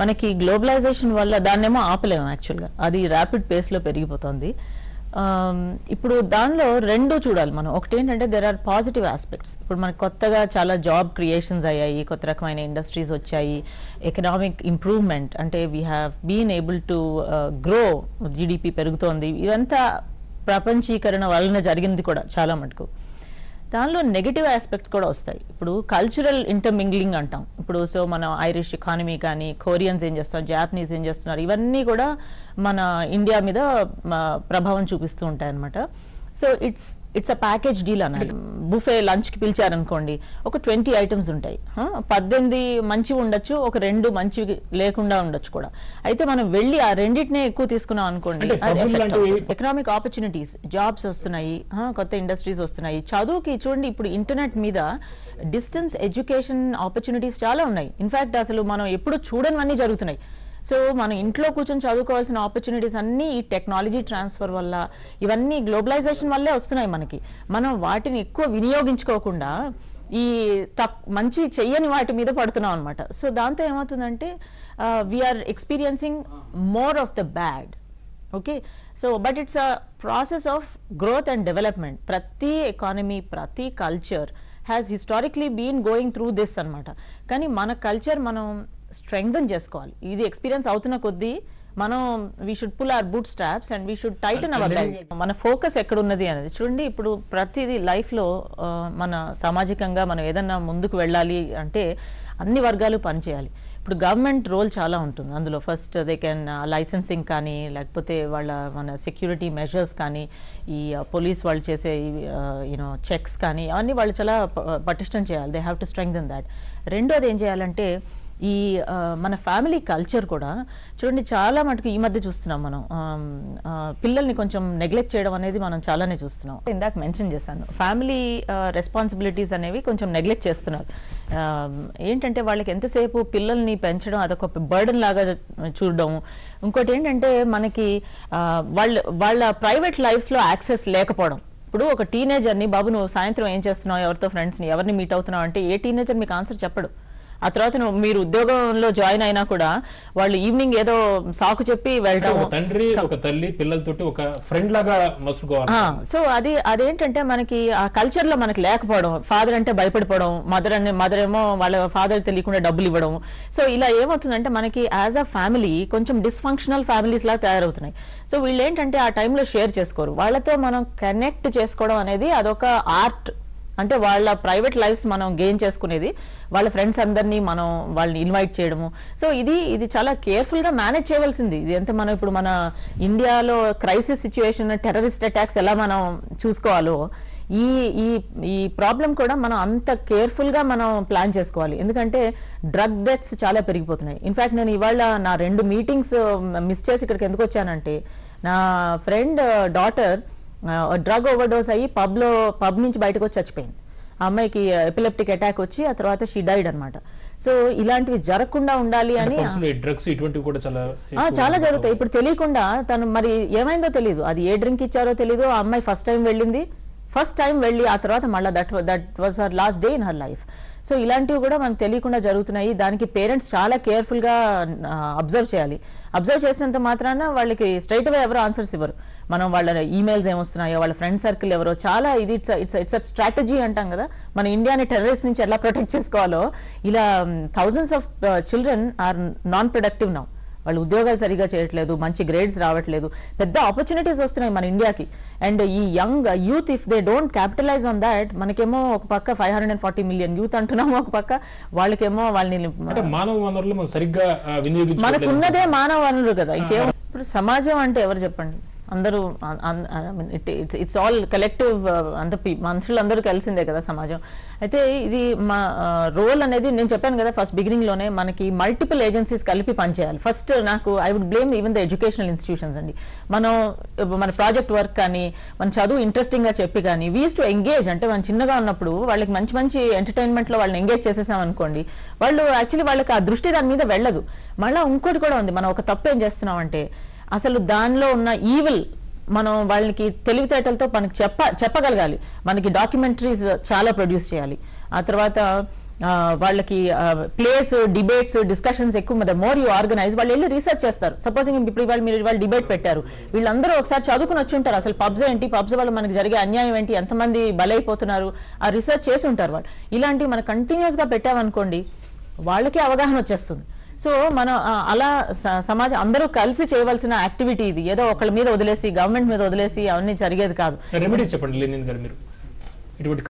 మనకి గ్లోబలైజేషన్ వల్ల దాన్నేమో ఆపలేము యాక్చువల్గా, అది ర్యాపిడ్ పేస్లో పెరిగిపోతుంది. ఇప్పుడు దానిలో రెండు చూడాలి మనం. ఒకటి ఏంటంటే దెర్ ఆర్ పాజిటివ్ ఆస్పెక్ట్స్. ఇప్పుడు మనకు కొత్తగా చాలా జాబ్ క్రియేషన్స్ అయ్యాయి, కొత్త రకమైన ఇండస్ట్రీస్ వచ్చాయి, ఎకనామిక్ ఇంప్రూవ్మెంట్, అంటే we have been able to grow, GDP పెరుగుతోంది. ఇవంతా ప్రపంచీకరణ వలన జరిగింది కూడా చాలా మటుకు. దానిలో నెగిటివ్ ఆస్పెక్ట్స్ కూడా వస్తాయి. ఇప్పుడు కల్చరల్ ఇంటర్మింగ్లింగ్ అంటాం. ఇప్పుడు సో మన ఐరిష్ ఎకానమీ కానీ, కొరియన్స్ ఏం చేస్తున్నారు, జాపనీస్ ఏం చేస్తున్నారు, ఇవన్నీ కూడా మన ఇండియా మీద ప్రభావం చూపిస్తూ ఉంటాయి అన్నమాట. So it's a package deal అన్నది. బుఫే లంచ్కి పిలిచారనుకోండి, ఒక 20 ఐటమ్స్ ఉంటాయి, 18 మంచివి ఉండొచ్చు, ఒక 2 మంచివి లేకుండా ఉండొచ్చు కూడా. అయితే మనం వెళ్ళి ఆ రెండింటినే ఎక్కువ తీసుకున్నాం అనుకోండి, ఎకనామిక్ ఆపర్చునిటీస్, జాబ్స్ వస్తున్నాయి, కొత్త ఇండస్ట్రీస్ వస్తున్నాయి. చదువుకి చూడండి, ఇప్పుడు ఇంటర్నెట్ మీద డిస్టెన్స్ ఎడ్యుకేషన్ ఆపర్చునిటీస్ చాలా ఉన్నాయి. ఇన్ఫాక్ట్ అసలు మనం ఎప్పుడు చూడనివన్నీ జరుగుతున్నాయి. సో మనం ఇంట్లో కూర్చొని చదువుకోవాల్సిన ఆపర్చునిటీస్ అన్నీ ఈ టెక్నాలజీ ట్రాన్స్ఫర్ వల్ల, ఇవన్నీ గ్లోబలైజేషన్ వల్లే వస్తున్నాయి మనకి. మనం వాటిని ఎక్కువ వినియోగించుకోకుండా ఈ మంచి చెయ్యని వాటి మీద పడుతున్నాం అనమాట. సో దాంతో ఏమవుతుందంటే we're experiencing more of the bad. Okay, so but it's a process of growth and development. ప్రతి ఎకానమీ, ప్రతి culture has historically been going through this అనమాట. కానీ మన కల్చర్ మనం స్ట్రెంగ్థన్ చేసుకోవాలి. ఇది ఎక్స్పీరియన్స్ అవుతున్న కొద్దీ మనం we should pull our boot straps and we should tighten our belt. మన ఫోకస్ ఎక్కడున్నది అనేది చూడండి. ఇప్పుడు ప్రతిదీ లైఫ్లో మన సామాజికంగా మనం ఏదన్నా ముందుకు వెళ్ళాలి అంటే అన్ని వర్గాలు పనిచేయాలి. ఇప్పుడు గవర్నమెంట్ రోల్ చాలా ఉంటుంది అందులో. ఫస్ట్ దే కెన్ లైసెన్సింగ్ కానీ, లేకపోతే మన సెక్యూరిటీ మెజర్స్ కానీ, ఈ పోలీస్ వాళ్ళు చేసే చెక్స్ కానీ, అవన్నీ వాళ్ళు చాలా పటిష్టం చేయాలి. They have to strengthen that. రెండోది ఏం చేయాలంటే ఈ మన ఫ్యామిలీ కల్చర్ కూడా చూడండి, చాలా మటుకు ఈ మధ్య చూస్తున్నాం మనం, పిల్లల్ని కొంచెం నెగ్లెక్ట్ చేయడం అనేది మనం చాలానే చూస్తున్నాం. ఇందాక మెన్షన్ చేశాను, ఫ్యామిలీ రెస్పాన్సిబిలిటీస్ అనేవి కొంచెం నెగ్లెక్ట్ చేస్తున్నారు. ఏంటంటే వాళ్ళకి ఎంతసేపు పిల్లల్ని పెంచడం అదొక బర్డన్ లాగా చూడడం. ఇంకోటి ఏంటంటే మనకి వాళ్ళ ప్రైవేట్ లైఫ్స్లో యాక్సెస్ లేకపోవడం. ఇప్పుడు ఒక టీనేజర్ని, బాబు నువ్వు సాయంత్రం ఏం చేస్తున్నావు, ఎవరితో ఫ్రెండ్స్ని, ఎవరిని మీట్ అవుతున్నావు అంటే ఏ టీనేజర్ మీకు ఆన్సర్ చెప్పడు. ఆ తర్వాత మీరు ఉద్యోగంలో జాయిన్ అయినా కూడా వాళ్ళు ఈవినింగ్ ఏదో సాకు చెప్పి వెళ్ళడం. తండ్రి ఒక తల్లి పిల్లలతోటి ఒక ఫ్రెండ్ లాగా మసులుకోవాలి. సో అదేంటంటే మనకి ఆ కల్చర్ లో మనకి లేకపోవడం. ఫాదర్ అంటే భయపడిపోవడం, మదర్ ఏమో వాళ్ళ ఫాదర్ తెలియకుండా డబ్బులు ఇవ్వడం. సో ఇలా ఏమవుతుందంటే మనకి యాజ్ అ ఫ్యామిలీ కొంచెం డిస్ఫంక్షనల్ ఫ్యామిలీస్ లాగా తయారవుతున్నాయి. సో వీళ్ళు ఏంటంటే ఆ టైంలో షేర్ చేసుకోరు. వాళ్ళతో మనం కనెక్ట్ చేసుకోవడం అనేది అదొక ఆర్ట్. అంటే వాళ్ళ ప్రైవేట్ లైఫ్స్ మనం గెయిన్ చేసుకునేది, వాళ్ళ ఫ్రెండ్స్ అందరినీ మనం వాళ్ళని ఇన్వైట్ చేయడము. సో ఇది చాలా కేర్ఫుల్గా మేనేజ్ చేయవలసింది. ఇది ఎంత మనం ఇప్పుడు మన ఇండియాలో క్రైసిస్ సిచ్యువేషన్, టెర్రరిస్ట్ అటాక్స్ ఎలా మనం చూసుకోవాలో ఈ ప్రాబ్లం కూడా మనం అంత కేర్ఫుల్గా మనం ప్లాన్ చేసుకోవాలి. ఎందుకంటే డ్రగ్ డెత్స్ చాలా పెరిగిపోతున్నాయి. ఇన్ఫ్యాక్ట్ నేను ఇవాళ నా 2 మీటింగ్స్ మిస్ చేసి ఇక్కడికి ఎందుకు వచ్చానంటే, నా ఫ్రెండ్ డాటర్ డ్రగ్ ఓవర్డోస్ అయ్యి పబ్ నుంచి బయటకు వచ్చి చచ్చిపోయింది. ఆ అమ్మాయికి ఎపిలెప్టిక్ అటాక్ వచ్చి ఆ తర్వాత షీ డైడ్ అనమాట. సో ఇలాంటివి జరగకుండా ఉండాలి అని చాలా జరుగుతాయి. ఇప్పుడు తెలియకుండా తను మరి ఏమైందో తెలియదు, అది ఏ డ్రింక్ ఇచ్చారో తెలియదు. ఆ అమ్మాయి ఫస్ట్ టైం వెళ్ళి ఆ తర్వాత మళ్ళీ that was her last day in her life. So ఇలాంటివి కూడా మనకు తెలియకుండా జరుగుతున్నాయి. దానికి పేరెంట్స్ చాలా కేర్ఫుల్గా అబ్జర్వ్ చేయాలి. అబ్జర్వ్ చేసినంత మాత్రాన వాళ్ళకి స్ట్రైట్ అవే ఎవరు ఆన్సర్స్ ఇవ్వరు. మనం వాళ్ళ ఈమెయిల్స్ ఏమొస్తున్నాయో, వాళ్ళ ఫ్రెండ్ సర్కిల్ ఎవరో, చాలా ఇది ఇట్స్ అ స్ట్రాటజీ అంటాం కదా. మన ఇండియాని టెర్రరిస్ట్ నుంచి ఎలా ప్రొటెక్ట్ చేసుకోవాలో ఇలా thousands of children are non productive now. వాళ్ళు ఉద్యోగాలు సరిగా చేయట్లేదు, మంచి గ్రేడ్స్ రావట్లేదు, పెద్ద ఆపర్చునిటీస్ వస్తున్నాయి మన ఇండియాకి. అండ్ ఈ young youth if they don't capitalise on that, మనకేమో ఒక పక్క 540 మిలియన్ యూత్ అంటున్నాము, ఒక పక్క వాళ్ళకేమో వాళ్ళని మానవ వనరులు సరిగ్గా మనకున్నదే మానవ వనరులు కదా. ఇంకేమో ఇప్పుడు సమాజం అంటే ఎవరు చెప్పండి, అందరూ ఇట్స్ ఆల్ కలెక్టివ్, అంత మనుషులందరూ కలిసిందే కదా సమాజం. అయితే ఇది మా రోల్ అనేది నేను చెప్పాను కదా ఫస్ట్ బిగినింగ్ లోనే, మనకి మల్టిపుల్ ఏజెన్సీస్ కలిపి పనిచేయాలి. First I would blame even the educational institutions అండి. మన ప్రాజెక్ట్ వర్క్ కానీ, మన చదువు ఇంట్రెస్టింగ్ గా చెప్పి కానీ, వీ యూస్ టు ఎంగేజ్. అంటే మనం చిన్నగా ఉన్నప్పుడు వాళ్ళకి మంచి మంచి ఎంటర్టైన్మెంట్ లో వాళ్ళని ఎంగేజ్ చేసేసాం అనుకోండి, వాళ్ళు యాక్చువల్లీ వాళ్ళకి ఆ దృష్టి దాని మీద వెళ్ళదు. మళ్ళీ ఇంకోటి కూడా ఉంది, మనం ఒక తప్పు ఏం చేస్తున్నాం అంటే, అసలు దానిలో ఉన్న ఈవిల్ మనం వాళ్ళకి తెలివితేటలతో మనకి చెప్పగలగాలి. మనకి డాక్యుమెంటరీస్ చాలా ప్రొడ్యూస్ చేయాలి. ఆ తర్వాత వాళ్ళకి ప్లేస్, డిబేట్స్, డిస్కషన్స్ ఎక్కువ, ద మోర్ యూ ఆర్గనైజ్, వాళ్ళు వెళ్ళి రీసెర్చ్ చేస్తారు. సపోజింగ్ ఇప్పుడు మీరు డిబేట్ పెట్టారు, వీళ్ళందరూ ఒకసారి చదువుకుని వచ్చి ఉంటారు, అసలు పబ్స్ ఏంటి, పబ్స్ వల్ల మనకి జరిగే అన్యాయం ఏంటి, ఎంతమంది బలైపోతున్నారు, ఆ రీసెర్చ్ చేసి ఉంటారు వాళ్ళు. ఇలాంటివి మనం కంటిన్యూస్ గా పెట్టామనుకోండి, వాళ్ళకి అవగాహన వచ్చేస్తుంది. సో మనం అలా సమాజం అందరూ కలిసి చేయవలసిన యాక్టివిటీ ఇది. ఏదో ఒకళ్ళ మీద వదిలేసి, గవర్నమెంట్ మీద వదిలేసి అవన్నీ జరిగేది కాదు. రెమెడీస్ చెప్పండి లెనిన్ గారు మీరు ఇటువంటి